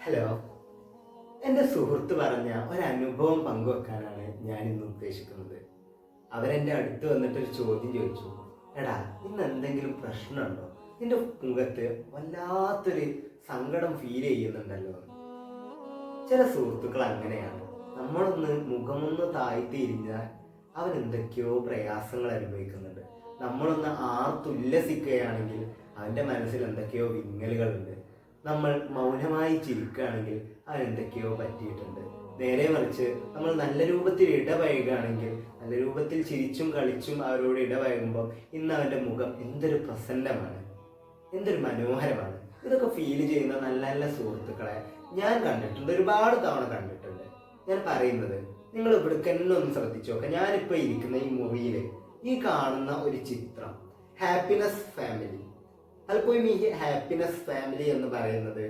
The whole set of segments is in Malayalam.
ഹലോ, എൻ്റെ സുഹൃത്ത് പറഞ്ഞ ഒരനുഭവം പങ്കുവെക്കാനാണ് ഞാൻ ഇന്ന് ഉദ്ദേശിക്കുന്നത്. അവരെൻ്റെ അടുത്ത് വന്നിട്ടൊരു ചോദ്യം ചോദിച്ചു. എടാ, ഇന്ന് എന്തെങ്കിലും പ്രശ്നമുണ്ടോ? നിന്റെ മുഖത്ത് വല്ലാത്തൊരു സങ്കടം ഫീൽ ചെയ്യുന്നുണ്ടല്ലോ. ചില സുഹൃത്തുക്കൾ അങ്ങനെയാണ്. നമ്മളൊന്ന് മുഖമൊന്ന് താഴ്ത്തിരിഞ്ഞാൽ അവൻ എന്തൊക്കെയോ പ്രയാസങ്ങൾ അനുഭവിക്കുന്നുണ്ട്. നമ്മളൊന്ന് ആർത്തുല്ലസിക്കുകയാണെങ്കിൽ അവൻ്റെ മനസ്സിൽ എന്തൊക്കെയോ വിങ്ങലുകളുണ്ട്. നമ്മൾ മൗനമായി ചിരിക്കുകയാണെങ്കിൽ അവൻ എന്തൊക്കെയോ പറ്റിയിട്ടുണ്ട്. നേരെ മറിച്ച് നമ്മൾ നല്ല രൂപത്തിൽ ഇടപഴകുകയാണെങ്കിൽ, നല്ല രൂപത്തിൽ ചിരിച്ചും കളിച്ചും അവരോട് ഇടപഴകുമ്പോൾ ഇന്ന് അവൻ്റെ മുഖം എന്തൊരു പ്രസന്നമാണ്, എന്തൊരു മനോഹരമാണ്. ഇതൊക്കെ ഫീൽ ചെയ്യുന്ന നല്ല നല്ല സുഹൃത്തുക്കളെ ഞാൻ കണ്ടിട്ടുണ്ട്, ഒരുപാട് തവണ കണ്ടിട്ടുണ്ട്. ഞാൻ പറയുന്നത് നിങ്ങൾ ഇവിടേക്ക് തന്നെ ഒന്ന് ശ്രദ്ധിച്ചു നോക്കാം. ഞാനിപ്പോൾ ഇരിക്കുന്ന ഈ മുറിയിൽ ഈ കാണുന്ന ഒരു ചിത്രം ഹാപ്പിനെസ് ഫാമിലി. പലപ്പോഴും ഈ ഹാപ്പിനെസ് ഫാമിലി എന്ന് പറയുന്നത്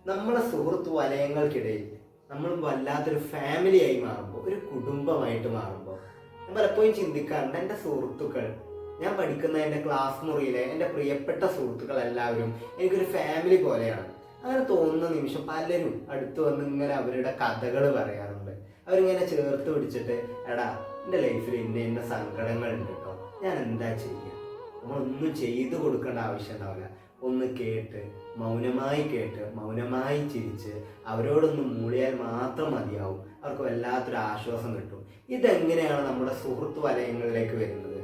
നമ്മളെ സുഹൃത്ത് വലയങ്ങൾക്കിടയിൽ നമ്മൾ വല്ലാത്തൊരു ഫാമിലിയായി മാറുമ്പോൾ, ഒരു കുടുംബമായിട്ട് മാറുമ്പോൾ ഞാൻ പലപ്പോഴും ചിന്തിക്കാറുണ്ട്, എൻ്റെ സുഹൃത്തുക്കൾ, ഞാൻ പഠിക്കുന്ന എൻ്റെ ക്ലാസ് മുറിയിലെ എൻ്റെ പ്രിയപ്പെട്ട സുഹൃത്തുക്കൾ എല്ലാവരും എനിക്കൊരു ഫാമിലി പോലെയാണ്. അങ്ങനെ തോന്നുന്ന നിമിഷം പലരും അടുത്ത് വന്ന് ഇങ്ങനെ അവരുടെ കഥകൾ പറയാറുണ്ട്. അവരിങ്ങനെ ചേർത്ത് പിടിച്ചിട്ട്, എടാ, എൻ്റെ ലൈഫിൽ ഇന്ന സങ്കടങ്ങളുണ്ട് കേട്ടോ, ഞാൻ എന്താ ചെയ്യുക? നമ്മളൊന്നും ചെയ്തു കൊടുക്കേണ്ട ആവശ്യം ഉണ്ടാവില്ല. ഒന്ന് കേട്ട്, മൗനമായി കേട്ട്, മൗനമായി ചിരിച്ച് അവരോടൊന്ന് മൂളിയാൽ മാത്രം മതിയാവും. അവർക്ക് വല്ലാത്തൊരു ആശ്വാസം കിട്ടും. ഇതെങ്ങനെയാണ് നമ്മുടെ സുഹൃത്ത് വലയങ്ങളിലേക്ക് വരുന്നത്?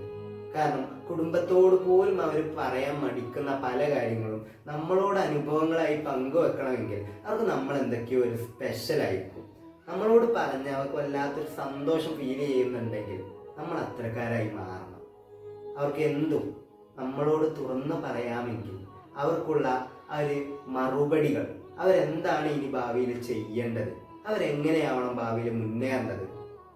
കാരണം കുടുംബത്തോട് പോലും അവർ പറയാൻ മടിക്കുന്ന പല കാര്യങ്ങളും നമ്മളോട് അനുഭവങ്ങളായി പങ്കുവെക്കണമെങ്കിൽ അവർക്ക് നമ്മൾ എന്തൊക്കെയോ ഒരു സ്പെഷ്യലായിരിക്കും. നമ്മളോട് പറഞ്ഞ് അവർക്ക് വല്ലാത്തൊരു സന്തോഷം ഫീൽ ചെയ്യുന്നുണ്ടെങ്കിൽ നമ്മൾ അത്തരക്കാരായി മാറണം. അവർക്ക് എന്തും നമ്മളോട് തുറന്നു പറയാമെങ്കിൽ അവർക്കുള്ള ആ ഒരു മറുപടികൾ, അവരെന്താണ് ഇനി ഭാവിയിൽ ചെയ്യേണ്ടത്, അവരെങ്ങനെയാവണം ഭാവിയിൽ മുന്നേറേണ്ടത്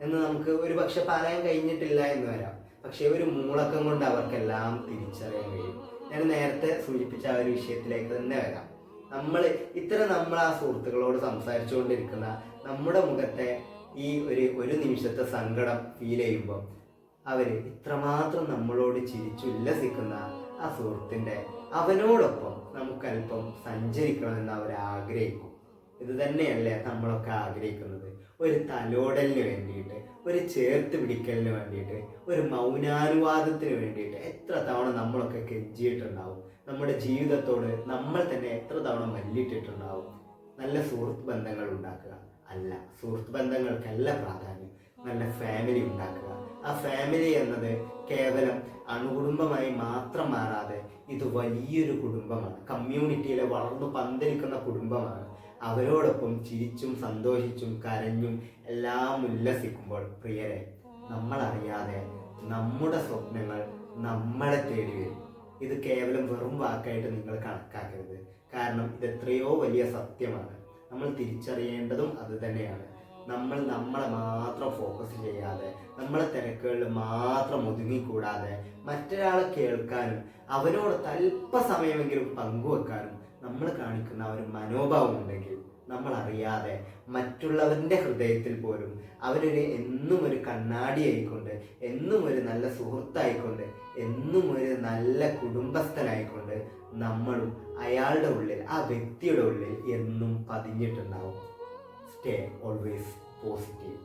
എന്ന് നമുക്ക് ഒരു പക്ഷെ പറയാൻ കഴിഞ്ഞിട്ടില്ല എന്ന് വരാം. പക്ഷെ ഒരു മൂളക്കം കൊണ്ട് അവർക്കെല്ലാം തിരിച്ചറിയാൻ കഴിയും. ഞാൻ നേരത്തെ സൂചിപ്പിച്ച ആ ഒരു വിഷയത്തിലേക്ക് തന്നെ വരാം. നമ്മൾ ആ സുഹൃത്തുക്കളോട് സംസാരിച്ചുകൊണ്ടിരിക്കുന്ന നമ്മുടെ മുഖത്തെ ഈ ഒരു നിമിഷത്തെ സങ്കടം ഫീൽ ചെയ്യുമ്പോൾ അവര് ഇത്രമാത്രം നമ്മളോട് ചിരിച്ചുല്ലസിക്കുന്ന ആ സുഹൃത്തിൻ്റെ അവനോടൊപ്പം നമുക്കല്പം സഞ്ചരിക്കണമെന്ന് അവർ ആഗ്രഹിക്കും. ഇത് തന്നെയല്ലേ നമ്മളൊക്കെ ആഗ്രഹിക്കുന്നത്? ഒരു തലോടലിന് വേണ്ടിയിട്ട്, ഒരു ചേർത്ത് പിടിക്കലിന് വേണ്ടിയിട്ട്, ഒരു മൗനാനുവാദത്തിന് വേണ്ടിയിട്ട് എത്ര തവണ നമ്മളൊക്കെ കെഞ്ചിയിട്ടുണ്ടാവും. നമ്മുടെ ജീവിതത്തോട് നമ്മൾ തന്നെ എത്ര തവണ മല്ലിട്ടിട്ടുണ്ടാവും. നല്ല സുഹൃത്ത് ബന്ധങ്ങൾ ഉണ്ടാക്കുക, അല്ല, സുഹൃത്ത് ബന്ധങ്ങൾക്കല്ല പ്രാധാന്യം, നല്ല ഫാമിലി ഉണ്ടാക്കുക. ആ ഫാമിലി എന്നത് കേവലം അണുകുടുംബമായി മാത്രം മാറാതെ ഇത് വലിയൊരു കുടുംബമാണ്, കമ്മ്യൂണിറ്റിയിലെ വളർന്നു പന്തലിക്കുന്ന കുടുംബമാണ്. അവരോടൊപ്പം ചിരിച്ചും സന്തോഷിച്ചും കരഞ്ഞും എല്ലാം ഉല്ലസിക്കുമ്പോൾ പ്രിയരെ, നമ്മളറിയാതെ നമ്മുടെ സ്വപ്നങ്ങൾ നമ്മളെ തേടി വരും. ഇത് കേവലം വെറും വാക്കായിട്ട് നിങ്ങൾ കണക്കാക്കരുത്. കാരണം ഇത് എത്രയോ വലിയ സത്യമാണ്. നമ്മൾ തിരിച്ചറിയേണ്ടതും അത് തന്നെയാണ്. നമ്മളെ മാത്രം ഫോക്കസ് ചെയ്യാതെ, നമ്മളെ തിരക്കുകളിൽ മാത്രം ഒതുങ്ങിക്കൂടാതെ, മറ്റൊരാളെ കേൾക്കാനും അവനോട് അല്പസമയമെങ്കിലും പങ്കുവെക്കാനും നമ്മൾ കാണിക്കുന്ന ഒരു മനോഭാവം ഉണ്ടെങ്കിൽ നമ്മൾ അറിയാതെ മറ്റുള്ളവരുടെ ഹൃദയത്തിൽ പോലും എന്നും ഒരു കണ്ണാടി ആയിക്കൊണ്ട്, എന്നും ഒരു നല്ല സുഹൃത്തായിക്കൊണ്ട്, എന്നും ഒരു നല്ല കുടുംബസ്ഥനായിക്കൊണ്ട് നമ്മളും അയാളുടെ ഉള്ളിൽ, ആ വ്യക്തിയുടെ ഉള്ളിൽ എന്നും പതിഞ്ഞിട്ടുണ്ടാവും. Stay always positive.